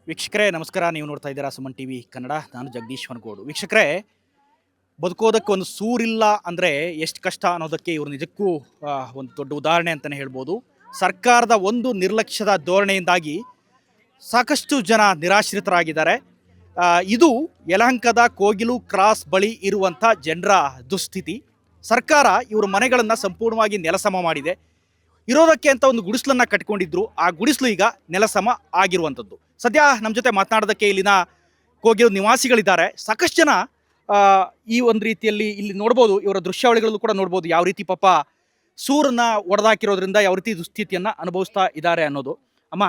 ವೀಕ್ಷಕರೇ ನಮಸ್ಕಾರ. ನೀವು ನೋಡ್ತಾ ಇದ್ದೀರಾ ಸುಮನ್ ಟಿವಿ ಕನ್ನಡ. ನಾನು ಜಗದೀಶ್ ವನಗೋಡು. ವೀಕ್ಷಕರೇ, ಬದುಕೋದಕ್ಕೆ ಒಂದು ಸೂರಿಲ್ಲ ಅಂದರೆ ಎಷ್ಟು ಕಷ್ಟ ಅನ್ನೋದಕ್ಕೆ ಇವರು ನಿಜಕ್ಕೂ ಒಂದು ದೊಡ್ಡ ಉದಾಹರಣೆ ಅಂತಲೇ ಹೇಳ್ಬೋದು. ಸರ್ಕಾರದ ಒಂದು ನಿರ್ಲಕ್ಷ್ಯದ ಧೋರಣೆಯಿಂದಾಗಿ ಸಾಕಷ್ಟು ಜನ ನಿರಾಶ್ರಿತರಾಗಿದ್ದಾರೆ. ಇದು ಯಲಹಂಕದ ಕೋಗಿಲು ಕ್ರಾಸ್ ಬಳಿ ಇರುವಂಥ ಜನರ ದುಸ್ಥಿತಿ. ಸರ್ಕಾರ ಇವ್ರ ಮನೆಗಳನ್ನು ಸಂಪೂರ್ಣವಾಗಿ ನೆಲಸಮ ಮಾಡಿದೆ. ಇರೋದಕ್ಕೆ ಅಂತ ಒಂದು ಗುಡಿಸ್ಲನ್ನು ಕಟ್ಕೊಂಡಿದ್ರು. ಆ ಗುಡಿಸ್ಲು ಈಗ ನೆಲಸಮ ಆಗಿರುವಂಥದ್ದು. ಸದ್ಯ ನಮ್ಮ ಜೊತೆ ಮಾತನಾಡೋದಕ್ಕೆ ಇಲ್ಲಿನ ಕೋಗಿಲು ನಿವಾಸಿಗಳಿದ್ದಾರೆ. ಸಾಕಷ್ಟು ಜನ ಈ ಒಂದು ರೀತಿಯಲ್ಲಿ ಇಲ್ಲಿ ನೋಡ್ಬೋದು, ಇವರ ದೃಶ್ಯಾವಳಿಗಳಲ್ಲೂ ಕೂಡ ನೋಡ್ಬೋದು ಯಾವ ರೀತಿ ಪಾಪ ಸೂರನ್ನ ಒಡೆದಾಕಿರೋದ್ರಿಂದ ಯಾವ ರೀತಿ ದುಸ್ಥಿತಿಯನ್ನು ಅನುಭವಿಸ್ತಾ ಇದ್ದಾರೆ ಅನ್ನೋದು. ಅಮ್ಮ,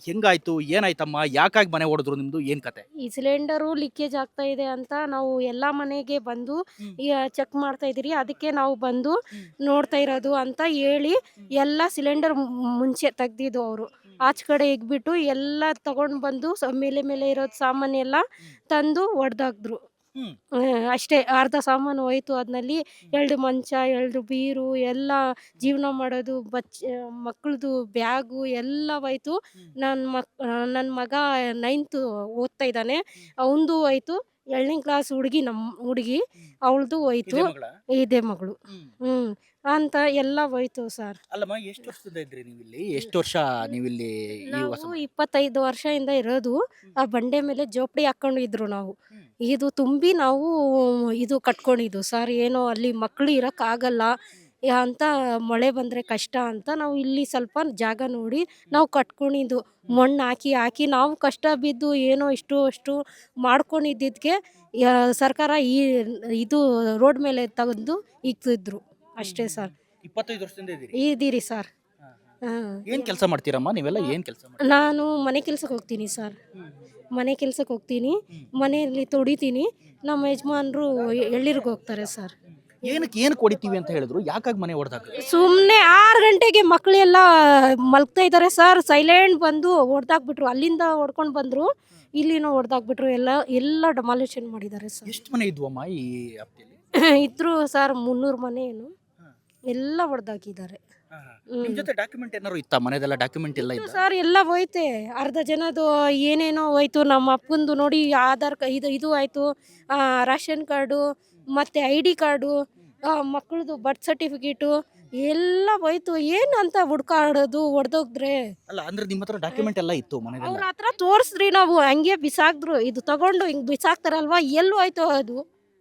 ಹೆಂಗಾಯ್ತು, ಏನಾಯ್ತಮ್ಮ, ಯಾಕಾಗಿ ಮನೆ ಹೊಡೆದ್ರು, ನಿಮ್ದು ಏನು ಕತೆ? ಈ ಸಿಲಿಂಡರು ಲೀಕೇಜ್ ಆಗ್ತಾ ಇದೆ ಅಂತ ನಾವು ಎಲ್ಲ ಮನೆಗೆ ಬಂದು ಚೆಕ್ ಮಾಡ್ತಾ ಇದ್ದೀರಿ. ಅದಕ್ಕೆ ನಾವು ಬಂದು ನೋಡ್ತಾ ಇರೋದು ಅಂತ ಹೇಳಿ ಎಲ್ಲ ಸಿಲಿಂಡರ್ ಮುಂಚೆ ತೆಗ್ದಿದ್ದು ಅವರು ಆಚೆ ಕಡೆ ಇಗ್ಬಿಟ್ಟು ಎಲ್ಲ ತಗೊಂಡು ಬಂದು ಮೇಲೆ ಮೇಲೆ ಇರೋದು ಸಾಮಾನೆಲ್ಲ ತಂದು ಒಡೆದಾಕ್ದ್ರು. ಅಷ್ಟೇ, ಅರ್ಧ ಸಾಮಾನು ಹೋಯ್ತು. ಅದ್ರಲ್ಲಿ 2 ಮಂಚ, 2 ಬೀರು, ಎಲ್ಲ ಜೀವನ ಮಾಡೋದು ಮಕ್ಕಳದು ಬ್ಯಾಗು ಎಲ್ಲ ಹೋಯ್ತು. ನನ್ನ ಮಗ 9th ಓದ್ತಾ ಇದ್ದಾನೆ, ಅವನದು ಹೋಯ್ತು. 2ನೇ ಕ್ಲಾಸ್ ಹುಡುಗಿ, ನಮ್ಮ ಹುಡುಗಿ, ಅವಳದು ಹೋಯ್ತು. ಇದೇ ಮಗಳು. ಅಂತ ಎಲ್ಲ ಹೋಯ್ತು ಸರ್. ಅಲ್ಲಮ್ಮ, ಎಷ್ಟು ವರ್ಷದಿಂದ ಇದ್ರಿ ನೀವು ಇಲ್ಲಿ? ಎಷ್ಟು ವರ್ಷ ನೀವಿಲ್ಲಿ? ನಾವು 25 ವರ್ಷದಿಂದ ಇರೋದು. ಆ ಬಂಡೆ ಮೇಲೆ ಜೋಪಡಿ ಹಾಕೊಂಡಿದ್ರು ನಾವು. ಇದು ತುಂಬಿ ನಾವು ಇದು ಕಟ್ಕೊಂಡಿದ್ದು ಸರ್. ಏನೋ ಅಲ್ಲಿ ಮಕ್ಕಳು ಇರೋಕ್ಕಾಗಲ್ಲ ಅಂತ, ಮಳೆ ಬಂದರೆ ಕಷ್ಟ ಅಂತ ನಾವು ಇಲ್ಲಿ ಸ್ವಲ್ಪ ಜಾಗ ನೋಡಿ ನಾವು ಕಟ್ಕೊಂಡಿದ್ದು. ಮಣ್ಣು ಹಾಕಿ ಹಾಕಿ ನಾವು ಕಷ್ಟ ಬಿದ್ದು ಏನೋ ಅಷ್ಟು ಮಾಡ್ಕೊಂಡಿದ್ದಕ್ಕೆ ಸರ್ಕಾರ ಇದು ರೋಡ್ ಮೇಲೆ ತೆಗೆದು ಇಕ್ತಿದ್ರು ಅಷ್ಟೇ ಸರ್. 25 ವರ್ಷದಿಂದ ಇದ್ದೀರಿ? ಇದ್ದೀರಿ ಸರ್. ಏನು ಕೆಲಸ ಮಾಡ್ತೀರಮ್ಮ ನೀವೆಲ್ಲ? ಏನು ಕೆಲಸ? ನಾನು ಮನೆ ಕೆಲ್ಸಕ್ಕೆ ಹೋಗ್ತೀನಿ ಸರ್. ಮನೆ ಕೆಲ್ಸಕ್ಕೆ ಹೋಗ್ತೀನಿ, ಮನೆಯಲ್ಲಿ ತೊಡಿತೀನಿ. ನಮ್ಮ ಯಜಮಾನ್ರು ಎಳ್ಳಿರ್ಗೆ ಹೋಗ್ತಾರೆ ಸರ್. ಏನಕ್ಕೆ ಹೊಡಿತೀವಿ ಅಂತ ಹೇಳಿದ್ರು? ಯಾಕಾಗಿ ಮನೆ ಹೊಡೆದಾಕ? ಸುಮ್ಮನೆ 6 ಗಂಟೆಗೆ ಮಕ್ಕಳೆಲ್ಲ ಮಲ್ಗ್ತಾ ಇದ್ದಾರೆ ಸರ್. ಸೈಲೆಂಟ್ ಬಂದು ಹೊಡೆದಾಕ್ಬಿಟ್ರು. ಅಲ್ಲಿಂದ ಹೊಡ್ಕೊಂಡು ಬಂದರು, ಇಲ್ಲಿನೂ ಹೊಡೆದಾಕ್ಬಿಟ್ರು. ಎಲ್ಲ ಡೆಮಾಲಿಷನ್ ಮಾಡಿದ್ದಾರೆ ಸರ್. ಎಷ್ಟು ಮನೆ ಇದ್ವಮ್ಮ ಈ ಹಪ್ತೆಯಲ್ಲಿ? ಇದ್ರು ಸರ್ 300 ಮನೆ ಏನು, ಎಲ್ಲ ಹೊಡೆದಾಕಿದ್ದಾರೆ. ನಿಮ್ಮ ಜೊತೆ ಡಾಕ್ಯುಮೆಂಟ್ ಏನಾದ್ರು ಇತ್ತಾ? ಮನೆದೆಲ್ಲ ಡಾಕ್ಯುಮೆಂಟ್ ಎಲ್ಲ ಇತ್ತು ಸರ್. ಎಲ್ಲ ಹೋಯ್ತೆ, ಅರ್ಧ ಜನದು ಏನೇನೋ ಹೋಯ್ತು. ನಮ್ಮ ಅಪ್ಪಂದು ನೋಡಿ ಆಧಾರ್ ಇದು ಆಯಿತು, ರೇಷನ್ ಕಾರ್ಡು ಮತ್ತು ID ಕಾರ್ಡು, ಮಕ್ಕಳದು ಬರ್ತ್ ಸರ್ಟಿಫಿಕೇಟು ಎಲ್ಲ ಹೋಯ್ತು. ಏನು ಅಂತ ಹುಡ್ಕಾಡೋದು ಹೊಡೆದೋಗಿದ್ರೆ? ಅಲ್ಲ ಅಂದ್ರೆ ನಿಮ್ಮ ಹತ್ರ ಡಾಕ್ಯುಮೆಂಟ್ ಎಲ್ಲ ಇತ್ತು ಮನೆದೆಲ್ಲ? ಅವ್ರ ಹತ್ರ ತೋರಿಸ್ರಿ, ನಾವು ಹಂಗೆ ಬಿಸಾಕ್ದ್ರು. ಇದು ತಗೊಂಡು ಹಿಂಗೆ ಬಿಸಾಕ್ತಾರಲ್ವಾ, ಎಲ್ಲೂ ಹೋಯ್ತು ಅದು.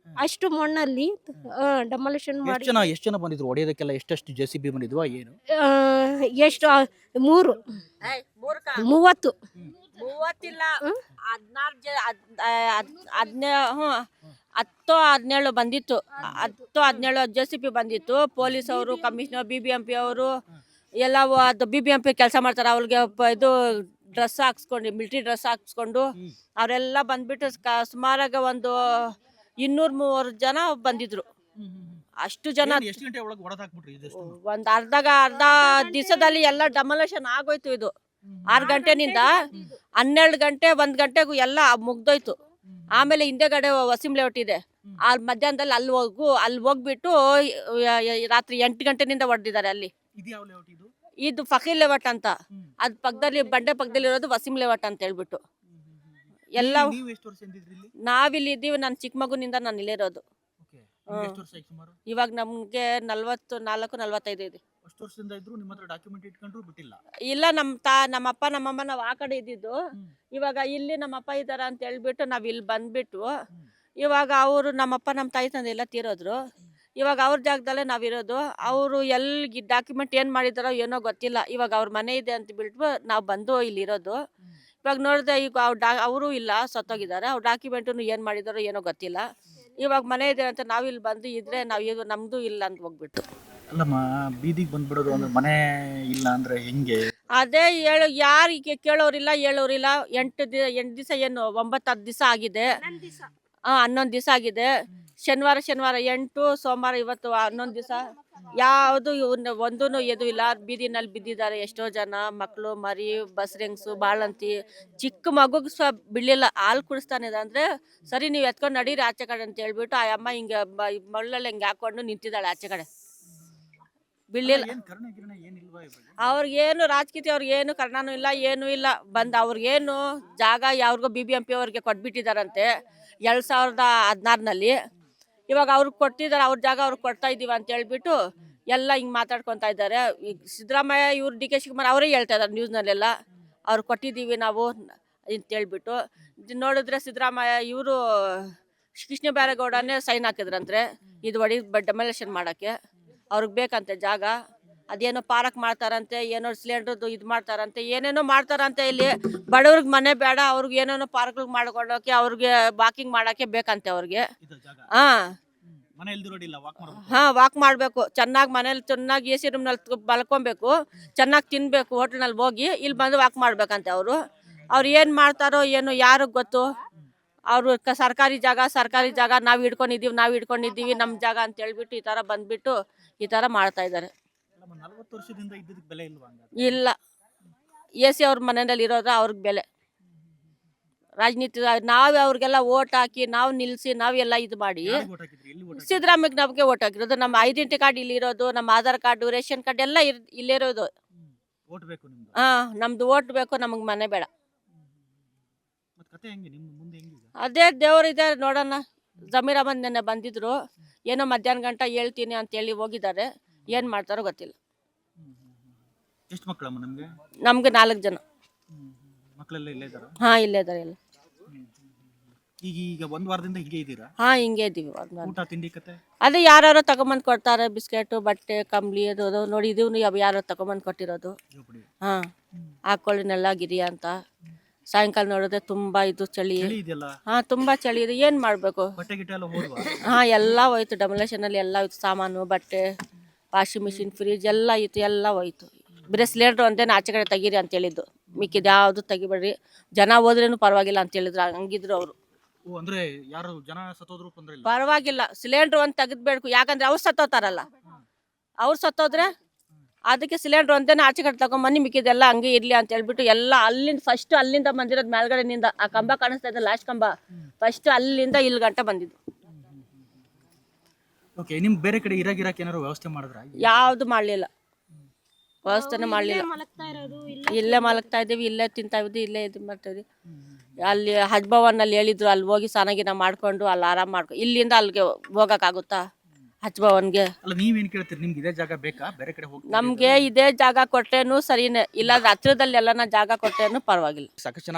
ಅಷ್ಟು ಮಣ್ಣಲ್ಲಿ ಡೆಮಾಲಿಷನ್ ಮಾಡಿ. ಎಷ್ಟು ಜನ ಬಂದಿದ್ರು ಹೊಡೆಯೋದಕ್ಕೆಲ್ಲ? ಎಷ್ಟೆಷ್ಟು JCB ಬಂದಿದ್ವಾ ಏನು? ಎಷ್ಟು 3 30 30ಇಲ್ಲ, 10-17 ಬಂದಿತ್ತು. 10-17 JCB ಬಂದಿತ್ತು. ಪೊಲೀಸ್ ಅವರು, ಕಮಿಷನರ್, BBMP ಅವರು ಎಲ್ಲ ಅದು BBMP ಕೆಲಸ ಮಾಡ್ತಾರೆ. ಅವ್ರಿಗೆ ಇದು ಡ್ರೆಸ್ ಹಾಕ್ಸ್ಕೊಂಡು, ಮಿಲಿಟರಿ ಡ್ರೆಸ್ ಹಾಕ್ಸ್ಕೊಂಡು ಅವರೆಲ್ಲ ಬಂದ್ಬಿಟ್ಟು ಸುಮಾರಾಗ ಒಂದು 200-300 ಜನ ಬಂದಿದ್ರು. ಅಷ್ಟು ಜನ ಒಂದು ಅರ್ಧ ದಿವಸದಲ್ಲಿ ಎಲ್ಲ ಡೆಮಾಲಿಷನ್ ಆಗೋಯ್ತು. ಇದು 6 ಗಂಟೆನಿಂದ 12 ಗಂಟೆ 1 ಗಂಟೆಗೂ ಎಲ್ಲ ಮುಗ್ದೋಯ್ತು. ಆಮೇಲೆ ಹಿಂದೆಗಡೆ ವಸೀಂ ಲೇಔಟ್ ಇದೆ, ಅಲ್ಲಿ ಮಧ್ಯಾಹ್ನದಲ್ಲಿ ಅಲ್ಲಿ ಹೋಗ್ಬಿಟ್ಟು ರಾತ್ರಿ 8 ಗಂಟೆನಿಂದ ಹೊಡೆದಿದ್ದಾರೆ. ಅಲ್ಲಿ ಇದು ಫಕೀರ್ ಲೇಔಟ್ ಅಂತ, ಅದ್ ಪಕ್ಕದಲ್ಲಿ ಬಂಡೆ ಪಕ್ಕದಲ್ಲಿ ಇರೋದು ವಸೀಂ ಲೇಔಟ್ ಅಂತ ಹೇಳ್ಬಿಟ್ಟು ಎಲ್ಲ. ನಾವಿಲ್ಲಿ ಇದ್ದೀವಿ, ನಾನು ಚಿಕ್ಕ ಮಗುನಿಂದ ನಾನು ಇಲ್ಲಿರೋದು. ಇವಾಗ ನಮ್ಗೆ 44-45 ಇದೆ. ಇಲ್ಲ, ನಮ್ಮಪ್ಪ ನಮ್ಮಮ್ಮ ನಾವು ಆ ಕಡೆ ಇದ್ದಿದ್ದು. ಇವಾಗ ಇಲ್ಲಿ ನಮ್ಮಪ್ಪ ಇದ್ದಾರ ಅಂತ ಹೇಳ್ಬಿಟ್ಟು ನಾವ್ ಇಲ್ಲಿ ಬಂದ್ಬಿಟ್ಟು, ಇವಾಗ ಅವರು ನಮ್ಮಪ್ಪ ನಮ್ಮ ತಾಯಿ ತಂದೆ ಎಲ್ಲ ತೀರೋದ್ರು. ಇವಾಗ ಅವ್ರ ಜಾಗದಲ್ಲೇ ನಾವಿರೋದು. ಅವರು ಎಲ್ಲಿ ಡಾಕ್ಯುಮೆಂಟ್ ಏನು ಮಾಡಿದಾರೋ ಏನೋ ಗೊತ್ತಿಲ್ಲ. ಇವಾಗ ಅವ್ರ ಮನೆ ಇದೆ ಅಂತ ಬಿಟ್ಟು ನಾವು ಬಂದು ಇಲ್ಲಿರೋದು. ಇವಾಗ ನೋಡಿದ್ರೆ ಈಗ ಅವರು ಇಲ್ಲ, ಸತ್ತೋಗಿದ್ದಾರೆ. ಅವ್ರ ಡಾಕ್ಯುಮೆಂಟನ್ನು ಏನು ಮಾಡಿದಾರೋ ಏನೋ ಗೊತ್ತಿಲ್ಲ. ಇವಾಗ ಮನೆ ಇದೆ ಅಂತ ನಾವು ಇಲ್ಲಿ ಬಂದು ಇದ್ರೆ ನಾವು ನಮ್ದು ಇಲ್ಲ ಅಂತ ಹೋಗ್ಬಿಟ್ಟು. ಅಲ್ಲಮ್ಮ, ಬೀದಿಗೆ ಬಂದ್ಬಿಡೋದು ಅಂದ್ರೆ ಮನೆ ಇಲ್ಲ ಅಂದ್ರೆ ಹೆಂಗೆ? ಅದೇ ಯಾರಿಗೆ ಕೇಳೋರಿಲ್ಲ, ಹೇಳೋರಿಲ್ಲ. 8 ದಿವಸ ಏನು 9-10 ದಿವಸ ಆಗಿದೆ. 11 ದಿವಸ ಆಗಿದೆ. ಶನಿವಾರ 8, ಸೋಮವಾರ ಇವತ್ತು 11 ದಿವಸ. ಯಾವುದು ಒಂದೂ ಎದು ಇಲ್ಲ. ಬೀದಿನಲ್ಲಿ ಬಿದ್ದಿದ್ದಾರೆ ಎಷ್ಟೋ ಜನ, ಮಕ್ಕಳು, ಮರಿ, ಬಸ್ರೆಂಗ್ಸು, ಬಾಳಂತಿ. ಚಿಕ್ಕ ಮಗುಗೆ ಬಿಡಲಿಲ್ಲ, ಹಾಲು ಕುಡಿಸ್ತಾನೆ ಅಂದರೆ ಸರಿ ನೀವು ಎತ್ಕೊಂಡು ನಡೀರಿ ಆಚೆ ಕಡೆ ಅಂತ ಹೇಳ್ಬಿಟ್ಟು ಆ ಅಮ್ಮ ಹಿಂಗೆ ಮಳ್ಳಲ್ಲಿ ಹಿಂಗೆ ಹಾಕೊಂಡು ನಿಂತಿದ್ದಾಳೆ ಆಚೆ ಕಡೆ. ಬಿಡ್ಲಿಲ್ಲ. ಏನ್ ಕರ್ಣ ಗಿರ್ಣ ಏನಿಲ್ವಾ ಇವ್ರಿಗೆ? ಅವ್ರಿಗೇನು ರಾಜಕೀಯ ಅವ್ರಿಗೇನು ಕರ್ಣನೂ ಇಲ್ಲ, ಏನೂ ಇಲ್ಲ. ಬಂದು ಅವ್ರಿಗೇನು ಜಾಗ ಯಾವ್ರಿಗೋ BBMP ಅವ್ರಿಗೆ ಕೊಟ್ಬಿಟ್ಟಿದಾರಂತೆ 2016ನಲ್ಲಿ. ಇವಾಗ ಅವ್ರಿಗೆ ಕೊಟ್ಟಿದ್ದಾರೆ, ಅವ್ರ ಜಾಗ ಅವ್ರಿಗೆ ಕೊಡ್ತಾ ಇದ್ದೀವಿ ಅಂತ ಹೇಳ್ಬಿಟ್ಟು ಎಲ್ಲ ಹಿಂಗೆ ಮಾತಾಡ್ಕೊತಾ ಇದ್ದಾರೆ. ಈಗ ಸಿದ್ದರಾಮಯ್ಯ ಇವ್ರು DK ಶಿವಕುಮಾರ್ ಅವರೇ ಹೇಳ್ತಾ ಇದ್ದಾರೆ ನ್ಯೂಸ್ನಲ್ಲೆಲ್ಲ, ಅವ್ರು ಕೊಟ್ಟಿದ್ದೀವಿ ನಾವು ಅಂತೇಳ್ಬಿಟ್ಟು. ನೋಡಿದ್ರೆ ಸಿದ್ದರಾಮಯ್ಯ ಇವರು ಕೃಷ್ಣ ಬೈರೇಗೌಡನೇ ಸೈನ್ ಹಾಕಿದ್ರಂದ್ರೆ ಇದು ಡೆಮೊಲೇಷನ್ ಮಾಡೋಕ್ಕೆ. ಅವ್ರಿಗೆ ಬೇಕಂತೆ ಜಾಗ, ಅದೇನೋ ಪಾರ್ಕ್ ಮಾಡ್ತಾರಂತೆ, ಏನೋ ಸಿಲಿಂಡ್ರದ್ದು ಇದು ಮಾಡ್ತಾರಂತೆ, ಏನೇನೋ ಮಾಡ್ತಾರಂತೆ. ಇಲ್ಲಿ ಬಡವ್ರಿಗೆ ಮನೆ ಬೇಡ, ಅವ್ರಿಗೆ ಏನೇನೋ ಪಾರ್ಕ್ಗಳು ಮಾಡ್ಕೊಳ್ಳೋಕೆ, ಅವ್ರಿಗೆ ವಾಕಿಂಗ್ ಮಾಡೋಕ್ಕೆ ಬೇಕಂತೆ ಅವ್ರಿಗೆ. ಇದು ಜಾಗ ಹಾಂ ಮನೆ ಇಲ್ದಿರೋ ರೋಡ್ ಇಲ್ಲ, ವಾಕ್ ಮಾಡ್ಬೇಕು. ಹಾಂ, ವಾಕ್ ಮಾಡಬೇಕು ಚೆನ್ನಾಗಿ, ಮನೇಲಿ ಚೆನ್ನಾಗಿ AC ರೂಮ್ನಲ್ಲಿ ಮಲ್ಕೊಬೇಕು, ಚೆನ್ನಾಗಿ ತಿನ್ನಬೇಕು ಹೋಟ್ಲ್ನಲ್ಲಿ ಹೋಗಿ, ಇಲ್ಲಿ ಬಂದು ವಾಕ್ ಮಾಡ್ಬೇಕಂತೆ ಅವರು. ಅವ್ರು ಏನು ಮಾಡ್ತಾರೋ ಏನೋ ಯಾರಿಗೆ ಗೊತ್ತು. ಅವರು ಸರ್ಕಾರಿ ಜಾಗ ನಾವು ಹಿಡ್ಕೊಂಡಿದ್ದೀವಿ ನಮ್ಮ ಜಾಗ ಅಂತ ಹೇಳ್ಬಿಟ್ಟು ಈ ಥರ ಬಂದ್ಬಿಟ್ಟು ಈ ಥರ ಮಾಡ್ತಾ ಇದ್ದಾರೆ. 40 ವರ್ಷದಿಂದ ಇದ್ದದಕ್ಕೆ ಬೆಲೆ ಇಲ್ವಾ ಹಂಗಾದ್ರೆ? ಇಲ್ಲ, AC ಅವ್ರ ಮನೆಯಲ್ಲಿ ಇರೋದು ಅವ್ರಿಗೆ ಬೆಲೆ. ರಾಜನೀತಿ ನಾವು ಅವ್ರಿಗೆಲ್ಲ ಓಟ್ ಹಾಕಿ ನಾವು ನಿಲ್ಲಿಸಿ ನಾವೆಲ್ಲ ಇದು ಮಾಡಿ ಯಾರಿಗೆ vote ಹಾಕಿದ್ರಿ? ಎಲ್ಲಿ vote ಹಾಕಿದ್ರಿ? ಸಿದ್ದರಾಮಯ್ಯಗೆ ನಮಗೆ ಓಟ್ ಹಾಕಿರೋದು. ನಮ್ಮ ಐಡೆಂಟಿ ಕಾರ್ಡ್ ಇಲ್ಲಿ ಇರೋದು, ನಮ್ಮ ಆಧಾರ್ ಕಾರ್ಡು, ರೇಷನ್ ಕಾರ್ಡ್ ಎಲ್ಲ ಇಲ್ಲಿರೋದು. vote ಬೇಕು ನಿಮ್ದು. ನಮ್ದು ಓಟ್ ಬೇಕು, ನಮಗೆ ಮನೆ ಬೇಡ. ಮತ್ತೆ ಕತೆ ಹೆಂಗೆ ನಿಮ್ಮ ಮುಂದೆ ಹೆಂಗಿದೆ? ಅದೇ ದೇವ್ರಿದೆ ನೋಡೋಣ. ಜಮೀರ್ ಅಹಮದ್ ನೆನ್ನೆ ಬಂದಿದ್ರು, ಏನೋ ಮಧ್ಯಾಹ್ನ ಗಂಟ ಹೇಳ್ತೀನಿ ಅಂತೇಳಿ ಹೋಗಿದ್ದಾರೆ. ಏನು ಮಾಡ್ತಾರೋ ಗೊತ್ತಿಲ್ಲ. ಎಷ್ಟು ಮಕ್ಕಳಮ್ಮ ನಿಮ್ಗೆ? ನಮ್ಗೆ 4 ಜನ. ಮಕ್ಕಳೆಲ್ಲ ಇಲ್ಲೇ ಇದ್ದಾರಾ? ಹಾಂ, ಇಲ್ಲೇ ಇದ್ದಾರೆ ಎಲ್ಲ. ಈಗ ಒಂದು ವಾರದಿಂದ ಹೀಗೆ ಇದ್ದೀರಾ? ಹಾಂ, ಹಿಂಗೆ ಇದ್ದೀವಿ. ಊಟ ತಿಂಡಿ ಕತೆ? ಅದೇ ಯಾರು ತಗೊಂಬಂದು ಕೊಡ್ತಾರೆ, ಬಿಸ್ಕೆಟು, ಬಟ್ಟೆ, ಕಂಬ್ಳಿ ಅದು ನೋಡಿ. ಇದನ್ನು ಯಾರು ತಗೊಂಬಂದು ಕೊಟ್ಟಿರೋದು. ಜೋಪಡಿ. ಹಾಂ, ಹಾಕೊಳ್ಳಿನೆಲ್ಲ ಗಿರಿ ಅಂತ. ಸಾಯಂಕಾಲ ನೋಡಿದ್ರೆ ತುಂಬ ಇದು ಚಳಿ. ಚಳಿ ಇದೆಯಲ್ಲ, ಹಾಂ, ತುಂಬ ಚಳಿ ಇದೆ. ಏನು ಮಾಡಬೇಕು? ಬಟ್ಟೆ ಗಿಟ್ಟೆ ಎಲ್ಲ ಹೋದ್ವಾ? ಹಾಂ, ಎಲ್ಲ ಹೋಯ್ತು. ಡೆಮೊಲೇಷನಲ್ಲಿ ಎಲ್ಲ ಹೋಯ್ತು. ಸಾಮಾನು, ಬಟ್ಟೆ, ವಾಷಿಂಗ್ ಮಿಷಿನ್, ಫ್ರಿಜ್ ಎಲ್ಲ ಇತ್ತು, ಎಲ್ಲ ಹೋಯ್ತು. ಬರೀ ಸಿಲಿಂಡ್ರು ಒಂದೇನು ಆಚೆ ಕಡೆ ತೆಗೀರಿ ಅಂತ ಹೇಳಿದ್ದು, ಮಿಕ್ಕಿದ್ದು ಯಾವುದು ತೆಗಿಬೇಡ್ರಿ, ಜನ ಹೋದ್ರೇನು ಪರವಾಗಿಲ್ಲ ಅಂತ ಹೇಳಿದ್ರು. ಹಂಗಿದ್ರು ಅವರು. ಓ, ಅಂದ್ರೆ ಯಾರು ಜನ ಸತ್ತೋದ್ರು ತೊಂದ್ರೆ ಇಲ್ಲ? ಪರವಾಗಿಲ್ಲ, ಸಿಲಿಂಡ್ರು ಒಂದು ತೆಗೆದ್ಬೇಕು. ಯಾಕಂದ್ರೆ ಅವ್ರು ಸತ್ತೋತಾರಲ್ಲ, ಅವ್ರು ಸತ್ತೋದ್ರೆ ಅದಕ್ಕೆ ಸಿಲಿಂಡ್ರ್ ಒಂದೇನೆ ಆಚೆ ಕಡೆ ತಗೊಂಬನ್ನಿ, ಮಿಕ್ಕಿದೆಲ್ಲ ಹಂಗೆ ಇರಲಿ ಅಂತ ಹೇಳ್ಬಿಟ್ಟು ಎಲ್ಲ ಅಲ್ಲಿಂದ ಬಂದಿರೋದು. ಮೇಲ್ಗಡೆನಿಂದ ಆ ಕಂಬ ಕಾಣಿಸ್ತಾ ಇದೆ, ಲಾಸ್ಟ್ ಕಂಬ, ಫಸ್ಟ್ ಅಲ್ಲಿಂದ ಇಲ್ಲಿ ಗಂಟ ಬಂದಿದ್ದು. ಓಕೆ, ನಿಮ್ ಬೇರೆ ಕಡೆ ಇರಾಕ್ ಏನಾರು ವ್ಯವಸ್ಥೆ ಮಾಡಿದ್ರ? ಯಾವುದು ಮಾಡಲಿಲ್ಲ, ವ್ಯವಸ್ಥೆನೇ ಮಾಡಲಿಲ್ಲ. ಇಲ್ಲೇ ಮಲಗ್ತಾ ಇದ್ದೀವಿ, ಇಲ್ಲೇ ತಿಂತಾ ಇದ್ದೀವಿ, ಇಲ್ಲೇ ಇದು ಮಾಡ್ತಾ ಇದ್ದೀವಿ. ಅಲ್ಲಿ ಹಜ್ ಭವನಲ್ಲಿ ಹೇಳಿದ್ರು, ಅಲ್ಲಿ ಹೋಗಿ ಸ್ನಾನ ಮಾಡ್ಕೊಂಡು ಅಲ್ಲಿ ಆರಾಮ್ ಮಾಡ್ಕೊ. ಇಲ್ಲಿಂದ ಅಲ್ಲಿಗೆ ಹೋಗೋಕ್ಕಾಗುತ್ತಾ ಹಜ್ ಭವನ್ಗೆ? ಅಲ್ಲ, ನೀವೇನ್ ಕೇಳ್ತೀರಿ? ನಿಮ್ಗೆ ಇದೇ ಜಾಗ ಬೇಕಾ? ಬೇರೆ ಕಡೆ ಹೋಗಿ ನಮಗೆ ಇದೇ ಜಾಗ ಕೊಟ್ರೇನು ಸರಿನೇ, ಇಲ್ಲಾಂದ್ರೆ ಹತ್ರದಲ್ಲಿ ಎಲ್ಲನ ಜಾಗ ಕೊಟ್ರೇನು ಪರವಾಗಿಲ್ಲ. ಸಾಕಷ್ಟು ಜನ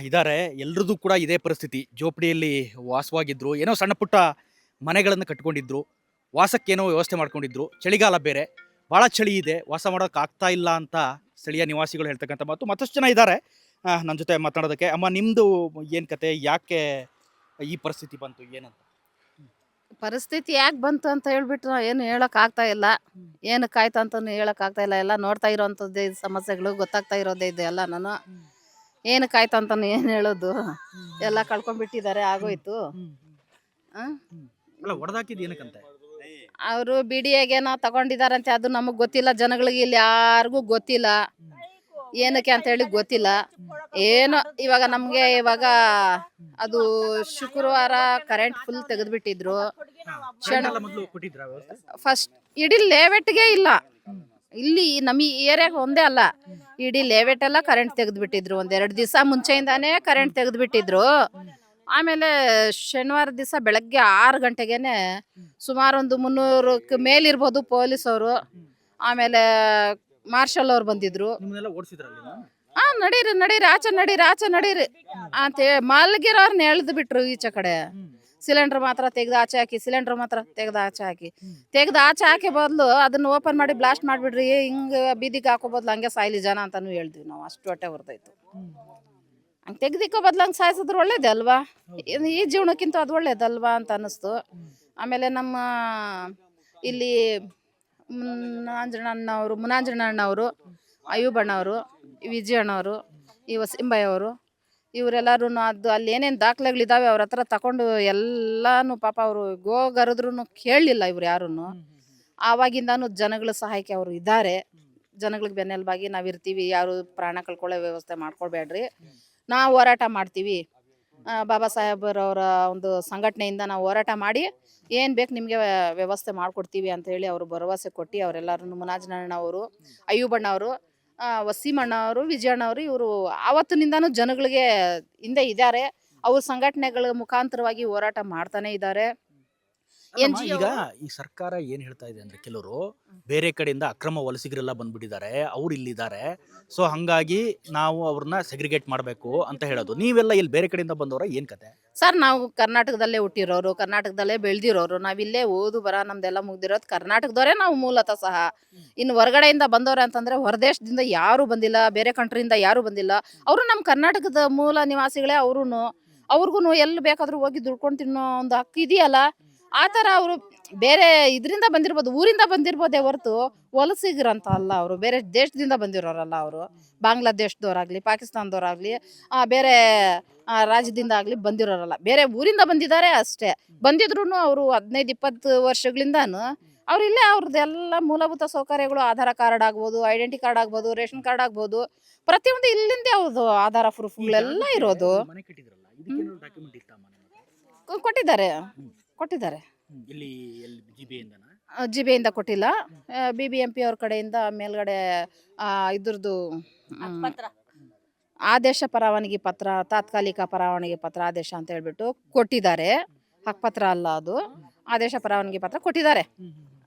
ಇದ್ದಾರೆ. ಎಲ್ರದ್ದು ಕೂಡ ಇದೇ ಪರಿಸ್ಥಿತಿ. ಜೋಪಡಿಯಲ್ಲಿ ವಾಸವಾಗಿದ್ರು, ಏನೋ ಸಣ್ಣ ಪುಟ್ಟ ಮನೆಗಳನ್ನು ಕಟ್ಕೊಂಡಿದ್ರು, ವಾಸಕ್ಕೇನೋ ವ್ಯವಸ್ಥೆ ಮಾಡ್ಕೊಂಡಿದ್ರು. ಚಳಿಗಾಲ ಬೇರೆ, ಭಾಳ ಚಳಿ ಇದೆ, ವಾಸ ಮಾಡೋಕೆ ಆಗ್ತಾ ಇಲ್ಲ ಅಂತ ಸ್ಥಳೀಯ ನಿವಾಸಿಗಳು ಹೇಳ್ತಕ್ಕಂಥ ಮಾತು. ಮತ್ತಷ್ಟು ಜನ ಇದ್ದಾರೆ ನನ್ನ ಜೊತೆ ಮಾತನಾಡೋದಕ್ಕೆ. ಅಮ್ಮ, ನಿಮ್ಮದು ಏನು ಕತೆ? ಯಾಕೆ ಈ ಪರಿಸ್ಥಿತಿ ಬಂತು, ಏನಂತ? ಪರಿಸ್ಥಿತಿ ಯಾಕೆ ಬಂತು ಅಂತ ಹೇಳ್ಬಿಟ್ಟು ಏನು ಹೇಳಕ್ ಆಗ್ತಾ ಇಲ್ಲ, ಏನಕ್ಕಾಯ್ತು ಅಂತಲೂ ಹೇಳಕ್ ಆಗ್ತಾ ಇಲ್ಲ. ಎಲ್ಲ ನೋಡ್ತಾ ಇರೋವಂಥದ್ದೇ ಸಮಸ್ಯೆಗಳು ಗೊತ್ತಾಗ್ತಾ ಇರೋದೇ ಇದೆ ಎಲ್ಲ. ನಾನು ಏನಕ್ಕಾಯ್ತು ಅಂತಾನು ಏನು ಹೇಳೋದು, ಎಲ್ಲ ಕಳ್ಕೊಂಡ್ಬಿಟ್ಟಿದ್ದಾರೆ, ಆಗೋಯ್ತು. ಅಲ್ಲ, ಹೊಡೆದಾಕಿದ್ದು ಏನಕ್ಕಂತೆ? ಅವರು BDAಗೇನೋ ತಗೊಂಡಿದಾರಂತೆ, ಅದು ನಮಗೆ ಗೊತ್ತಿಲ್ಲ. ಜನಗಳಿಗೆ ಇಲ್ಲಿ ಯಾರಿಗೂ ಗೊತ್ತಿಲ್ಲ ಏನಕ್ಕೆ ಅಂತ ಹೇಳಿ ಗೊತ್ತಿಲ್ಲ. ಏನೋ ಇವಾಗ ನಮಗೆ ಅದು ಶುಕ್ರವಾರ ಕರೆಂಟ್ ಫುಲ್ ತೆಗೆದ್ಬಿಟ್ಟಿದ್ರು. ಫಸ್ಟ್ ಇಡೀ ಲೇಔಟ್ಗೆ ಇಲ್ಲ, ಇಲ್ಲಿ ನಮ್ಮ ಏರಿಯಾಗ ಒಂದೇ ಅಲ್ಲ, ಇಡೀ ಲೇಔಟ್ ಎಲ್ಲ ಕರೆಂಟ್ ತೆಗೆದ್ಬಿಟ್ಟಿದ್ರು. 1-2 ದಿವಸ ಮುಂಚೆಯಿಂದಾನೇ ಕರೆಂಟ್ ತೆಗೆದ್ಬಿಟ್ಟಿದ್ರು. ಆಮೇಲೆ ಶನಿವಾರ ದಿವಸ ಬೆಳಗ್ಗೆ 6 ಗಂಟೆಗೇನೆ ಸುಮಾರು ಒಂದು 300ಕ್ಕೆ ಮೇಲಿರ್ಬೋದು ಪೊಲೀಸವರು, ಆಮೇಲೆ ಮಾರ್ಷಲ್ ಅವ್ರು ಬಂದಿದ್ರು. ನಡೀರಿ ಆಚೆ ನಡೀರಿ ಅಂತ ಮಲ್ಗಿರೋರ್ನ ಎಳ್ದು ಬಿಟ್ರು ಈಚೆ ಕಡೆ. ಸಿಲಿಂಡರ್ ಮಾತ್ರ ತೆಗ್ದು ಆಚೆ ಹಾಕಿ, ತೆಗ್ದು ಆಚೆ ಹಾಕಿ ಬದಲು ಅದನ್ನ ಓಪನ್ ಮಾಡಿ ಬ್ಲಾಸ್ಟ್ ಮಾಡಿಬಿಡ್ರಿ, ಹಿಂಗೆ ಬೀದಿಗೆ ಹಾಕೋ ಬದಲು ಹಂಗೆ ಸಾಯ್ಲಿ ಜನ ಅಂತಾನು ಹೇಳಿದ್ವಿ ನಾವು. ಅಷ್ಟು ಹೊಟ್ಟೆ ಹೊರತಾಯ್ತು. ಹಂಗೆ ತೆಗ್ದಿಕ್ಕೋ ಬದಲು ಹಂಗೆ ಸಾಯಿಸಿದ್ರು ಒಳ್ಳೇದೇ ಅಲ್ವಾ? ಈ ಜೀವನಕ್ಕಿಂತ ಅದು ಒಳ್ಳೇದಲ್ವಾ ಅಂತ ಅನ್ನಿಸ್ತು. ಆಮೇಲೆ ನಮ್ಮ ಇಲ್ಲಿ ಮುನಾಂಜಣ್ಣವರು, ಅಯ್ಯೂಬಣ್ಣವರು, ವಿಜಯಣ್ಣವರು, ಈ ವಸಿಂಬಯ್ಯವರು, ಇವರೆಲ್ಲರೂ ಅದು ಅಲ್ಲಿ ಏನೇನು ದಾಖಲೆಗಳಿದ್ದಾವೆ ಅವ್ರ ಹತ್ರ ತಗೊಂಡು ಎಲ್ಲಾನು ಪಾಪ ಅವರು ಗೋಗರದ್ರೂ ಕೇಳಲಿಲ್ಲ ಇವ್ರು ಯಾರೂ. ಆವಾಗಿಂದಾನು ಜನಗಳ ಸಹಾಯಕ್ಕೆ ಅವರು ಇದ್ದಾರೆ. ಜನಗಳಿಗೆ ಬೆನ್ನೆಲುಬಾಗಿ ನಾವು ಇರ್ತೀವಿ, ಯಾರು ಪ್ರಾಣ ಕಳ್ಕೊಳ್ಳೋ ವ್ಯವಸ್ಥೆ ಮಾಡ್ಕೊಳ್ಬೇಡ್ರಿ, ನಾವು ಹೋರಾಟ ಮಾಡ್ತೀವಿ ಬಾಬಾ ಸಾಹೇಬರವರ ಒಂದು ಸಂಘಟನೆಯಿಂದ ನಾವು ಹೋರಾಟ ಮಾಡಿ ಏನು ಬೇಕು ನಿಮಗೆ ವ್ಯವಸ್ಥೆ ಮಾಡಿಕೊಡ್ತೀವಿ ಅಂತ ಹೇಳಿ ಅವರು ಭರವಸೆ ಕೊಟ್ಟು ಅವರೆಲ್ಲರೂ ಮುನಾಜನಣ್ಣ ಅವರು, ಅಯ್ಯೂಬಣ್ಣ ಅವರು, ವಸೀಮಣ್ಣ ಅವರು, ವಿಜಯಣ್ಣ ಅವರು, ಇವರು ಆವತ್ತಿನಿಂದನೂ ಜನಗಳಿಗೆ ಹಿಂದೆ ಇದ್ದಾರೆ. ಅವ್ರ ಸಂಘಟನೆಗಳ ಮುಖಾಂತರವಾಗಿ ಹೋರಾಟ ಮಾಡ್ತಾನೆ ಇದ್ದಾರೆ. ಅಲ್ಲಮ್ಮ, ಈಗ ಈ ಸರ್ಕಾರ ಏನ್ ಹೇಳ್ತಾ ಇದೆ ಅಂದ್ರೆ ಕೆಲವರು ಬೇರೆ ಕಡೆಯಿಂದ ಅಕ್ರಮ ವಲಸಿಗರೆಲ್ಲ ಬಂದ್ಬಿಟ್ಟಿದ್ದಾರೆ, ಅವ್ರು ಇಲ್ಲಿದ್ದಾರೆ, ಸೊ ಹಂಗಾಗಿ ನಾವು ಅವ್ರನ್ನ ಸೆಗ್ರಿಗೇಟ್ ಮಾಡಬೇಕು ಅಂತ ಹೇಳೋದು. ನೀವೆಲ್ಲ ಇಲ್ಲಿ ಬೇರೆ ಕಡೆಯಿಂದ ಬಂದವರ ಏನ್ ಕತೆ? ಸರ್, ನಾವು ಕರ್ನಾಟಕದಲ್ಲೇ ಹುಟ್ಟಿರೋರು, ಕರ್ನಾಟಕದಲ್ಲೇ ಬೆಳೆದಿರೋರು, ನಾವಿಲ್ಲೇ ಓದು ಬರ ನಮ್ದೆಲ್ಲ ಮುಗ್ದಿರೋದು ಕರ್ನಾಟಕದವರೇ ನಾವು ಮೂಲತಃ ಸಹ. ಇನ್ನು ಹೊರಗಡೆಯಿಂದ ಬಂದವ್ರೆ ಅಂತಂದ್ರೆ ಹೊರದೇಶದಿಂದ ಯಾರು ಬಂದಿಲ್ಲ, ಬೇರೆ ಕಂಟ್ರಿಯಿಂದ ಯಾರು ಬಂದಿಲ್ಲ. ಅವರು ನಮ್ಮ ಕರ್ನಾಟಕದ ಮೂಲ ನಿವಾಸಿಗಳೇ. ಅವ್ರಿಗೂ ಎಲ್ಲಿ ಬೇಕಾದ್ರೂ ಹೋಗಿ ದುಡ್ಕೊಂಡು ತಿನ್ನೋ ಒಂದು ಹಕ್ಕು ಇದೆಯಲ್ಲ. ಆ ಥರ ಅವರು ಬೇರೆ ಇದರಿಂದ ಬಂದಿರ್ಬೋದು, ಊರಿಂದ ಬಂದಿರ್ಬೋದೇ ಹೊರತು ವಲಸಿಗರಂತ ಅಲ್ಲ. ಅವರು ಬೇರೆ ದೇಶದಿಂದ ಬಂದಿರೋರಲ್ಲ. ಅವರು ಬಾಂಗ್ಲಾದೇಶದವರಾಗಲಿ, ಪಾಕಿಸ್ತಾನದವರಾಗಲಿ, ಬೇರೆ ರಾಜ್ಯದಿಂದ ಆಗಲಿ ಬಂದಿರೋರಲ್ಲ, ಬೇರೆ ಊರಿಂದ ಬಂದಿದ್ದಾರೆ ಅಷ್ಟೇ. ಬಂದಿದ್ರು ಅವರು 15-20 ವರ್ಷಗಳಿಂದನೂ ಅವ್ರು ಇಲ್ಲೇ ಅವ್ರದ್ದೆಲ್ಲ ಮೂಲಭೂತ ಸೌಕರ್ಯಗಳು, ಆಧಾರ್ ಕಾರ್ಡ್ ಆಗ್ಬೋದು, ಐಡೆಂಟಿ ಕಾರ್ಡ್ ಆಗ್ಬೋದು, ರೇಷನ್ ಕಾರ್ಡ್ ಆಗ್ಬೋದು, ಪ್ರತಿಯೊಂದು ಇಲ್ಲಿಂದೇ ಅವ್ರದ್ದು ಆಧಾರ ಪ್ರೂಫ್ಗಳೆಲ್ಲ ಇರೋದು. ಮನೆ ಕಟ್ಟಿದ್ರಲ್ಲ, ಇದಕ್ಕೇನಾದ್ರು ಡಾಕ್ಯುಮೆಂಟ್ ಇತ್ತಾ ಮನೆ? ಕೊಟ್ಟಿದ್ದಾರೆ. ಇಲ್ಲಿ ಜಿಬಿಯಿಂದನಾ? ಜಿಬೆಯಿಂದ ಕೊಟ್ಟಿಲ್ಲ. BBMP ಅವ್ರ ಕಡೆಯಿಂದ ಮೇಲ್ಗಡೆ ಇದ್ರದ್ದು ಪತ್ರ ಆದೇಶ ಪರವಾನಗಿ ಪತ್ರ, ತಾತ್ಕಾಲಿಕ ಪರವಾನಗಿ ಪತ್ರ, ಆದೇಶ ಅಂತ ಹೇಳ್ಬಿಟ್ಟು ಕೊಟ್ಟಿದ್ದಾರೆ. ಹಕ್ಪತ್ರ ಅಲ್ಲ ಅದು, ಆದೇಶ ಪರವಾನಗಿ ಪತ್ರ ಕೊಟ್ಟಿದ್ದಾರೆ,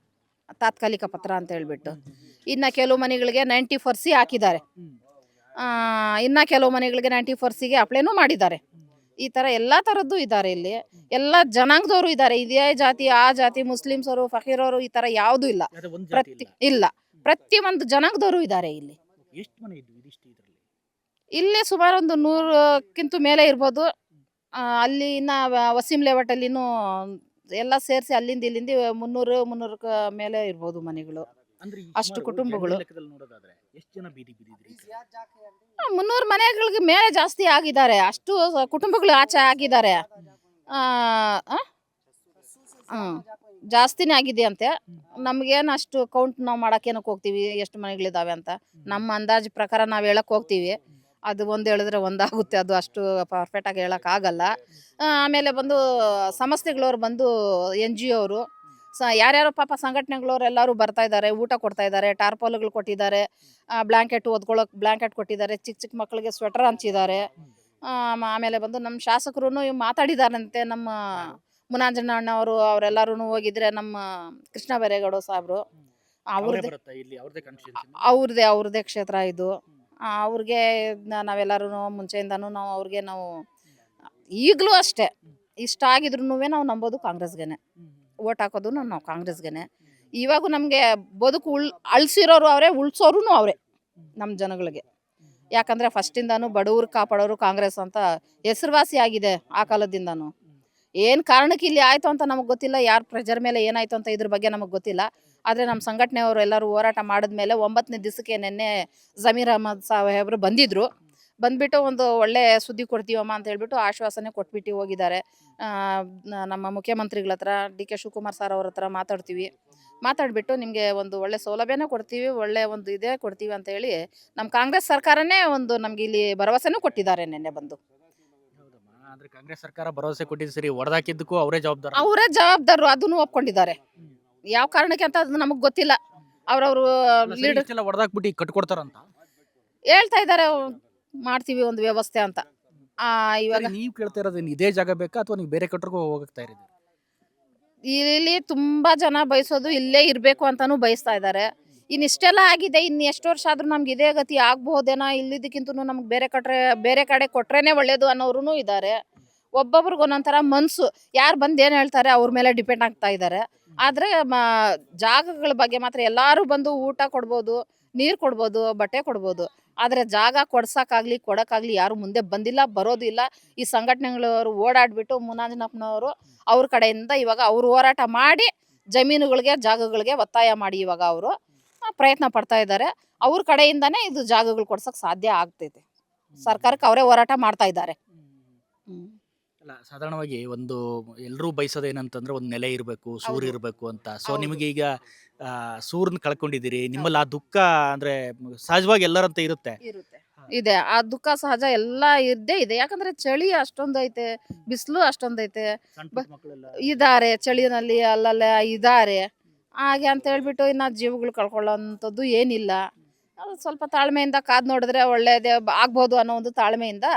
ತಾತ್ಕಾಲಿಕ ಪತ್ರ ಅಂತ ಹೇಳ್ಬಿಟ್ಟು. ಇನ್ನು ಕೆಲವು ಮನೆಗಳಿಗೆ 94C ಹಾಕಿದ್ದಾರೆ. ಇನ್ನು ಕೆಲವು ಮನೆಗಳಿಗೆ 94Cಗೆ ಅಪ್ಲೈನೂ ಮಾಡಿದ್ದಾರೆ. ಈ ಥರ ಎಲ್ಲ ಥರದ್ದು ಇದ್ದಾರೆ. ಇಲ್ಲಿ ಎಲ್ಲ ಜನಾಂಗದವರು ಇದ್ದಾರೆ. ಇದೇ ಜಾತಿ ಆ ಜಾತಿ, ಮುಸ್ಲಿಮ್ಸ್ ಅವರು, ಫಕೀರವರು, ಈ ಥರ ಯಾವುದೂ ಇಲ್ಲ. ಅದೇ ಒಂದ್ ಜಾತಿ ಇಲ್ಲ. ಇಲ್ಲ, ಪ್ರತಿಯೊಂದು ಜನಾಂಗದವರು ಇದ್ದಾರೆ ಇಲ್ಲಿ. ಎಷ್ಟು ಮನೆ ಇದ್ವು ಇದಿಷ್ಟು ಇದರಲ್ಲಿ? ಇಲ್ಲಿ ಸುಮಾರು ಒಂದು 100ಕ್ಕಿಂತ ಮೇಲೆ ಇರ್ಬೋದು. ಅಲ್ಲಿ ಇನ್ನು ವಸೀಂ ಲೇಔಟಲ್ಲಿನೂ ಎಲ್ಲ ಸೇರಿಸಿ ಅಲ್ಲಿಂದ ಇಲ್ಲಿಂದ 300 ಮೇಲೆ ಇರ್ಬೋದು ಮನೆಗಳು. ಅಂದ್ರೆ ಈ ಅಷ್ಟು ಸುಮಾರು ಕುಟುಂಬಗಳು. ಜನರ ಲೆಕ್ಕದಲ್ಲಿ ನೋಡೋದಾದ್ರೆ ಎಷ್ಟು ಜನ ಬೀದಿ ಬಿದ್ದಿದ್ರಿ? 300 ಮನೆಗಳಿಗೆ ಮೇಲೆ ಜಾಸ್ತಿ ಆಗಿದ್ದಾರೆ. ಅಷ್ಟು ಕುಟುಂಬಗಳು ಆಚೆ ಆಗಿದ್ದಾರೆ. ಜಾಸ್ತಿನೇ ಆಗಿದೆ ಅಂತೆ. ನಮ್ಗೇನು ಅಷ್ಟು ಕೌಂಟ್ ನಾವು ಮಾಡೋಕ್ಕೇನಕ್ಕೆ ಹೋಗ್ತೀವಿ ಎಷ್ಟು ಮನೆಗಳಿದ್ದಾವೆ ಅಂತ. ನಮ್ಮ ಅಂದಾಜು ಪ್ರಕಾರ ನಾವು ಹೇಳಕ್ಕೆ ಹೋಗ್ತೀವಿ, ಅದು ಒಂದು ಹೇಳಿದ್ರೆ ಒಂದಾಗುತ್ತೆ, ಅದು ಅಷ್ಟು ಪರ್ಫೆಕ್ಟಾಗಿ ಹೇಳೋಕ್ಕಾಗಲ್ಲ. ಆಮೇಲೆ ಬಂದು ಸಂಸ್ಥೆಗಳವ್ರು ಬಂದು NGO ಅವರು ಯಾರ್ಯಾರೋ ಪಾಪ ಸಂಘಟನೆಗಳವ್ರು ಎಲ್ಲರೂ ಬರ್ತಾ ಇದ್ದಾರೆ, ಊಟ ಕೊಡ್ತಾ ಇದ್ದಾರೆ, ಟಾರ್ಪಾಲ್ಗಳು ಕೊಟ್ಟಿದ್ದಾರೆ, ಬ್ಲ್ಯಾಂಕೆಟ್ ಓದ್ಕೊಳ್ಳೋಕೆ ಬ್ಲ್ಯಾಂಕೆಟ್ ಕೊಟ್ಟಿದ್ದಾರೆ, ಚಿಕ್ಕ ಚಿಕ್ಕ ಮಕ್ಕಳಿಗೆ ಸ್ವೆಟರ್ ಹಂಚಿದ್ದಾರೆ. ಆಮೇಲೆ ಬಂದು ನಮ್ಮ ಶಾಸಕರು ಮಾತಾಡಿದಾರಂತೆ. ನಮ್ಮ ಮುನಾಂಜಣ್ಣ ಅಣ್ಣ ಅವರು ಅವರೆಲ್ಲರೂ ಹೋಗಿದ್ರೆ, ನಮ್ಮ ಕೃಷ್ಣ ಬೈರೇಗೌಡ ಸಾಹೇಬರು ಅವ್ರದ್ದೇ ಬರುತ್ತಾ ಇಲ್ಲಿ? ಅವ್ರದೇ ಕಾನ್ಸ್ಟಿಟ್ಯೂನ್ಸಿ? ಅವ್ರದ್ದೇ ಕ್ಷೇತ್ರ ಇದು. ಅವ್ರಿಗೆ ನಾವೆಲ್ಲರೂ ಮುಂಚೆಯಿಂದನೂ ನಾವು ಈಗಲೂ ಅಷ್ಟೇ, ಇಷ್ಟ ಆಗಿದ್ರು ನಾವು ನಂಬೋದು ಕಾಂಗ್ರೆಸ್ಗೆನೆ, ಓಟ್ ಹಾಕೋದು ನಾವು ಕಾಂಗ್ರೆಸ್ಗೆನೆ. ಇವಾಗೂ ನಮಗೆ ಬದುಕು ಅಳಿಸಿರೋರು ಅವರೇ, ಉಳಿಸೋರು ಅವರೇ ನಮ್ಮ ಜನಗಳಿಗೆ. ಯಾಕಂದರೆ ಫಸ್ಟಿಂದನೂ ಬಡವ್ರು ಕಾಪಾಡೋರು ಕಾಂಗ್ರೆಸ್ ಅಂತ ಹೆಸರುವಾಸಿ ಆಗಿದೆ ಆ ಕಾಲದಿಂದನೂ. ಏನು ಕಾರಣಕ್ಕೆ ಇಲ್ಲಿ ಆಯಿತು ಅಂತ ನಮಗೆ ಗೊತ್ತಿಲ್ಲ, ಯಾರ ಪ್ರೆಜರ್ ಮೇಲೆ ಏನಾಯಿತು ಅಂತ ಇದ್ರ ಬಗ್ಗೆ ನಮಗೆ ಗೊತ್ತಿಲ್ಲ. ಆದರೆ ನಮ್ಮ ಸಂಘಟನೆಯವರು ಎಲ್ಲರೂ ಹೋರಾಟ ಮಾಡಿದ್ಮೇಲೆ 9ನೇ ದಿವಸಕ್ಕೆ ನಿನ್ನೆ ಜಮೀರ್ ಅಹಮದ್ ಸಾಹೇಬರು ಬಂದ್ಬಿಟ್ಟು ಒಂದು ಒಳ್ಳೆ ಸುದ್ದಿ ಕೊಡ್ತೀವಮ್ಮ ಅಂತ ಹೇಳ್ಬಿಟ್ಟು ಆಶ್ವಾಸನೆ ಕೊಟ್ಬಿಟ್ಟು ಹೋಗಿದ್ದಾರೆ. ನಮ್ಮ ಮುಖ್ಯಮಂತ್ರಿಗಳ ಹತ್ರ DK ಶಿವಕುಮಾರ್ ಸರ್ ಅವ್ರ ಹತ್ರ ಮಾತಾಡ್ಬಿಟ್ಟು ನಿಮಗೆ ಒಂದು ಒಳ್ಳೆ ಸೌಲಭ್ಯನೇ ಕೊಡ್ತೀವಿ, ಒಳ್ಳೆ ಒಂದು ಇದೇ ಕೊಡ್ತೀವಿ ಅಂತ ಹೇಳಿ ನಮ್ಮ ಕಾಂಗ್ರೆಸ್ ಸರ್ಕಾರನೇ ಒಂದು ನಮ್ಗೆ ಇಲ್ಲಿ ಭರವಸೆನೂ ಕೊಟ್ಟಿದ್ದಾರೆ ನಿನ್ನೆ ಬಂದು. ಅಂದ್ರೆ ಕಾಂಗ್ರೆಸ್ ಸರ್ಕಾರ ಭರವಸೆ ಕೊಟ್ಟಿದ್ದು ಸರಿ, ಹೊಡೆದಾಕಿದ್ದಕ್ಕೂ ಅವರೇ ಜವಾಬ್ದಾರರು, ಅದನ್ನು ಒಪ್ಕೊಂಡಿದ್ದಾರೆ. ಯಾವ ಕಾರಣಕ್ಕೆ ಅಂತ ಅದು ನಮಗೆ ಗೊತ್ತಿಲ್ಲ. ಅವ್ರವ್ರು ಲೀಡರ್ ಹೊಡೆದಾಕ್ಬಿಟ್ಟು ಕಟ್ಕೊಡ್ತಾರಂತ ಹೇಳ್ತಾ ಇದ್ದಾರೆ, ಮಾಡ್ತೀವಿ ಒಂದು ವ್ಯವಸ್ಥೆ ಅಂತ. ಇವಾಗ ನೀವು ಕೇಳ್ತಾ ಇರೋದು ಇದೇ ಜಾಗ ಬೇಕಾ ಅಥವಾ ನೀವು ಬೇರೆ ಕಟ್ರಿಗೂ ಹೋಗ್ತಾ ಇರೋದು? ಇಲ್ಲಿ ತುಂಬಾ ಜನ ಬಯಸೋದು ಇಲ್ಲೇ ಇರಬೇಕು ಅಂತಾನೂ ಬಯಸ್ತಾ ಇದ್ದಾರೆ. ಇನ್ನಿಷ್ಟೆಲ್ಲ ಆಗಿದೆ, ಇನ್ನು ಎಷ್ಟು ವರ್ಷ ಆದ್ರೂ ನಮ್ಗೆ ಇದೇ ಗತಿ ಆಗ್ಬಹುದೇನೋ, ಇಲ್ಲಿದ್ದಕ್ಕಿಂತ ನಮ್ಗೆ ಬೇರೆ ಕಡೆ ಕೊಟ್ರೇನೆ ಒಳ್ಳೇದು ಅನ್ನೋರು ಇದ್ದಾರೆ. ಒಬ್ಬೊಬ್ರಿಗೆ ಒಂದೊಂಥರ ಮನಸ್ಸು, ಯಾರು ಬಂದು ಏನು ಹೇಳ್ತಾರೆ ಅವ್ರ ಮೇಲೆ ಡಿಪೆಂಡ್ ಆಗ್ತಾ ಇದ್ದಾರೆ. ಆದರೆ ಜಾಗಗಳ ಬಗ್ಗೆ ಮಾತ್ರ ಎಲ್ಲರೂ ಬಂದು ಊಟ ಕೊಡ್ಬೋದು, ನೀರು ಕೊಡ್ಬೋದು, ಬಟ್ಟೆ ಕೊಡ್ಬೋದು. ಆದರೆ ಜಾಗ ಕೊಡೋಕ್ಕಾಗಲಿ ಯಾರು ಮುಂದೆ ಬಂದಿಲ್ಲ, ಬರೋದು ಇಲ್ಲ. ಈ ಸಂಘಟನೆಗಳವರು ಓಡಾಡ್ಬಿಟ್ಟು ಮುನಾಂಜನಪ್ಪನವರು ಅವ್ರ ಕಡೆಯಿಂದ ಇವಾಗ ಅವರು ಹೋರಾಟ ಮಾಡಿ ಜಮೀನುಗಳಿಗೆ, ಜಾಗಗಳಿಗೆ ಒತ್ತಾಯ ಮಾಡಿ ಇವಾಗ ಅವರು ಪ್ರಯತ್ನ ಪಡ್ತಾ ಇದ್ದಾರೆ. ಅವ್ರ ಕಡೆಯಿಂದನೇ ಇದು ಜಾಗಗಳು ಕೊಡ್ಸೋಕೆ ಸಾಧ್ಯ ಆಗ್ತೈತೆ. ಸರ್ಕಾರಕ್ಕೆ ಅವರೇ ಹೋರಾಟ ಮಾಡ್ತಾ ಇದ್ದಾರೆ. ಅಲ್ಲ, ಸಾಧಾರಣವಾಗಿ ಒಂದು ಎಲ್ಲರೂ ಬಯಸೋದು ಏನಂತಂದ್ರೆ ಒಂದು ನೆಲೆ ಇರಬೇಕು, ಸೂರು ಇರಬೇಕು ಅಂತ. ಸೊ ನಿಮಗೆ ಈಗ ಸೂರನ್ನ ಕಳ್ಕೊಂಡಿದ್ದೀರಿ, ನಿಮ್ಮಲ್ಲಿ ಆ ದುಃಖ ಅಂದ್ರೆ ಸಹಜವಾಗಿ ಎಲ್ಲರಂತ ಇರುತ್ತೆ. ಇದೆ. ಆ ದುಃಖ ಸಹಜ ಎಲ್ಲ ಇದ್ದೇ ಇದೆ. ಯಾಕಂದ್ರೆ ಚಳಿ ಅಷ್ಟೊಂದೈತೆ, ಬಿಸಿಲು ಅಷ್ಟೊಂದೈತೆ. ಸಣ್ಣ ಪುಟ್ಟ ಮಕ್ಕಳೆಲ್ಲ ಇದಾರೆ ಚಳಿನಲ್ಲಿ ಅಲ್ಲಲ್ಲ ಇದಾರೆ. ಹಾಗೆ ಅಂತ ಹೇಳ್ಬಿಟ್ಟು ಇನ್ನ ಜೀವಗಳು ಕಳ್ಕೊಳ್ಳೋಂಥದ್ದು ಏನಿಲ್ಲ. ಅದು ಸ್ವಲ್ಪ ತಾಳ್ಮೆಯಿಂದ ಕಾದ್ ನೋಡಿದ್ರೆ ಒಳ್ಳೇದೇ ಆಗ್ಬೋದು ಅನ್ನೋ ಒಂದು ತಾಳ್ಮೆಯಿಂದ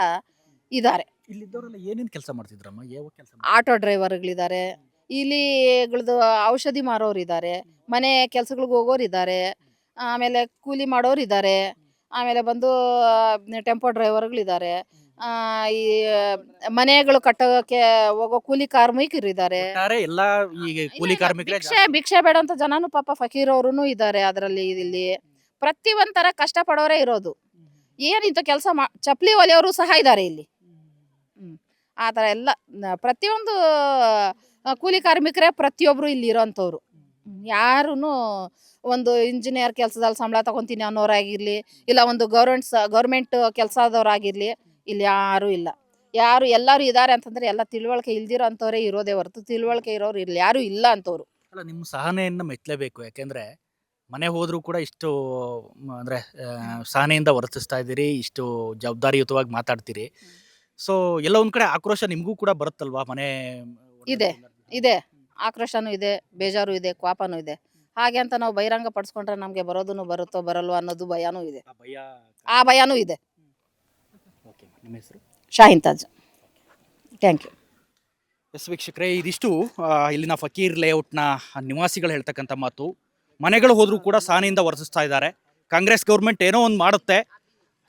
ಇದಾರೆ. ಇಲ್ಲಿದ್ದವರೆಲ್ಲ ಏನೇನು ಕೆಲಸ ಮಾಡ್ತಿದ್ರಮ್ಮ? ಯಾವ ಕೆಲಸ? ಆಟೋ ಡ್ರೈವರ್ಗಳಿದ್ದಾರೆ, ಇಲಿಗಳದ್ದು ಔಷಧಿ ಮಾರೋರಿದ್ದಾರೆ, ಮನೆ ಕೆಲ್ಸಗಳಿಗೆ ಹೋಗೋರಿದ್ದಾರೆ, ಆಮೇಲೆ ಕೂಲಿ ಮಾಡೋರಿದ್ದಾರೆ, ಆಮೇಲೆ ಬಂದು ಟೆಂಪೋ ಡ್ರೈವರ್ಗಳಿದ್ದಾರೆ, ಈ ಮನೆಗಳು ಕಟ್ಟೋಕೆ ಹೋಗೋ ಕೂಲಿ ಕಾರ್ಮಿಕರಿದ್ದಾರೆ. ಒಟ್ಟಾರೆ ಎಲ್ಲ ಈಗ ಕೂಲಿ ಕಾರ್ಮಿಕರೇ ಭಿಕ್ಷೆ ಬೇಡಂತ ಜನನು ಪಾಪ ಫಕೀರವ್ರು ಇದ್ದಾರೆ ಅದರಲ್ಲಿ. ಇಲ್ಲಿ ಪ್ರತಿ ಒಂಥರ ಕಷ್ಟ ಪಡೋರೇ ಇರೋದು. ಏನಿಂತ ಕೆಲಸ ಚಪ್ಲಿ ಒಲೆಯವರು ಸಹ ಇದ್ದಾರೆ ಇಲ್ಲಿ. ಆ ಥರ ಎಲ್ಲ ಪ್ರತಿಯೊಂದು ಕೂಲಿ ಕಾರ್ಮಿಕರೇ ಪ್ರತಿಯೊಬ್ರು ಇಲ್ಲಿ ಇರೋಂಥವ್ರು. ಯಾರೂ ಒಂದು ಇಂಜಿನಿಯರ್ ಕೆಲಸದಲ್ಲಿ ಸಂಬಳ ತಗೊಂತೀನಿ ಅನ್ನೋರಾಗಿರ್ಲಿ, ಇಲ್ಲ ಒಂದು ಗೌರ್ಮೆಂಟ್ ಕೆಲಸದವ್ರಾಗಿರ್ಲಿ, ಇಲ್ಲಿ ಯಾರೂ ಇಲ್ಲ. ಎಲ್ಲರೂ ಇದ್ದಾರೆ ಅಂತಂದ್ರೆ ಎಲ್ಲ ತಿಳುವಳಿಕೆ ಇಲ್ದಿರೋ ಅಂಥವ್ರೇ ಇರೋದೇ ಹೊರತು ತಿಳುವಳಿಕೆ ಇರೋರು ಇಲ್ಲಿ ಯಾರೂ ಇಲ್ಲ ಅಂತವ್ರು. ಅಲ್ಲ, ನಿಮ್ಮ ಸಹನೆಯನ್ನು ಮೆಚ್ಚಲೇಬೇಕು. ಯಾಕೆಂದ್ರೆ ಮನೆ ಹೋದ್ರೂ ಕೂಡ ಇಷ್ಟು ಅಂದ್ರೆ ಸಹನೆಯಿಂದ ವರ್ತಿಸ್ತಾ ಇದ್ದೀರಿ, ಇಷ್ಟು ಜವಾಬ್ದಾರಿಯುತವಾಗಿ ಮಾತಾಡ್ತೀರಿ. ಸೊ ಎಲ್ಲ ಒಂದ್ ಕಡೆ ಆಕ್ರೋಶ ನಿಮಗೂ ಕೂಡ ಬರುತ್ತಲ್ವಾ? ಮನೆ ಇದೆ, ಆಕ್ರೋಶನೂ ಇದೆ, ಬೇಜಾರು ಇದೆ, ಕೋಪನೂ ಇದೆ. ಹಾಗೆ ಅಂತ ನಾವು ಬಹಿರಂಗ ಪಡಿಸ್ಕೊಂಡ್ರೆ ನಮಗೆ ಬರೋದನ್ನು ಬರುತ್ತೋ ಬರಲ್ವೋ ಅನ್ನೋದು ಭಯನೂ ಇದೆ. ಆ ಭಯನೂ ಇದೆ. ಓಕೆ, ನಿಮ್ಮ ಹೆಸರು? Shahin Taj. Thank you. Yes ವೀಕ್ಷಕರೇ, ಇದಿಷ್ಟು ಇಲ್ಲಿನ ಫಕೀರ್ ಲೇಔಟ್ನ ನಿವಾಸಿಗಳು ಹೇಳ್ತಕ್ಕಂಥ ಮಾತು. ಮನೆಗಳು ಹೋದರೂ ಕೂಡ ಸಹನೆಯಿಂದ ವರ್ತಿಸ್ತಾ ಇದ್ದಾರೆ. ಕಾಂಗ್ರೆಸ್ ಗೌರ್ಮೆಂಟ್ ಏನೋ ಒಂದು ಮಾಡುತ್ತೆ,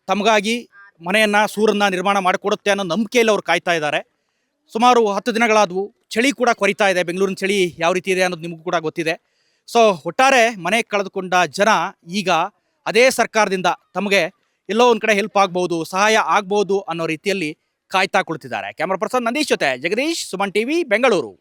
ತಮಗಾಗಿ ಮನೆಯನ್ನು ಸೂರನ್ನು ನಿರ್ಮಾಣ ಮಾಡಿಕೊಡುತ್ತೆ ಅನ್ನೋ ನಂಬಿಕೆಯಲ್ಲಿ ಅವ್ರು ಕಾಯ್ತಾ ಇದ್ದಾರೆ. ಸುಮಾರು 10 ದಿನಗಳಾದವು. ಚಳಿ ಕೂಡ ಕೊರಿತಾ ಇದೆ. ಬೆಂಗಳೂರಿನ ಚಳಿ ಯಾವ ರೀತಿ ಇದೆ ಅನ್ನೋದು ನಿಮಗೂ ಕೂಡ ಗೊತ್ತಿದೆ. ಸೊ ಒಟ್ಟಾರೆ ಮನೆ ಕಳೆದುಕೊಂಡ ಜನ ಈಗ ಅದೇ ಸರ್ಕಾರದಿಂದ ತಮಗೆ ಎಲ್ಲೋ ಒಂದು ಕಡೆ ಹೆಲ್ಪ್ ಆಗ್ಬೋದು, ಸಹಾಯ ಆಗ್ಬೋದು ಅನ್ನೋ ರೀತಿಯಲ್ಲಿ ಕಾಯ್ತಾ ಕುಳಿತಿದ್ದಾರೆ. ಕ್ಯಾಮರಾ ಪರ್ಸನ್ ನಂದೀಶ್ ಜೊತೆ ಜಗದೀಶ್, ಸುಮನ್ ಟಿವಿ, ಬೆಂಗಳೂರು.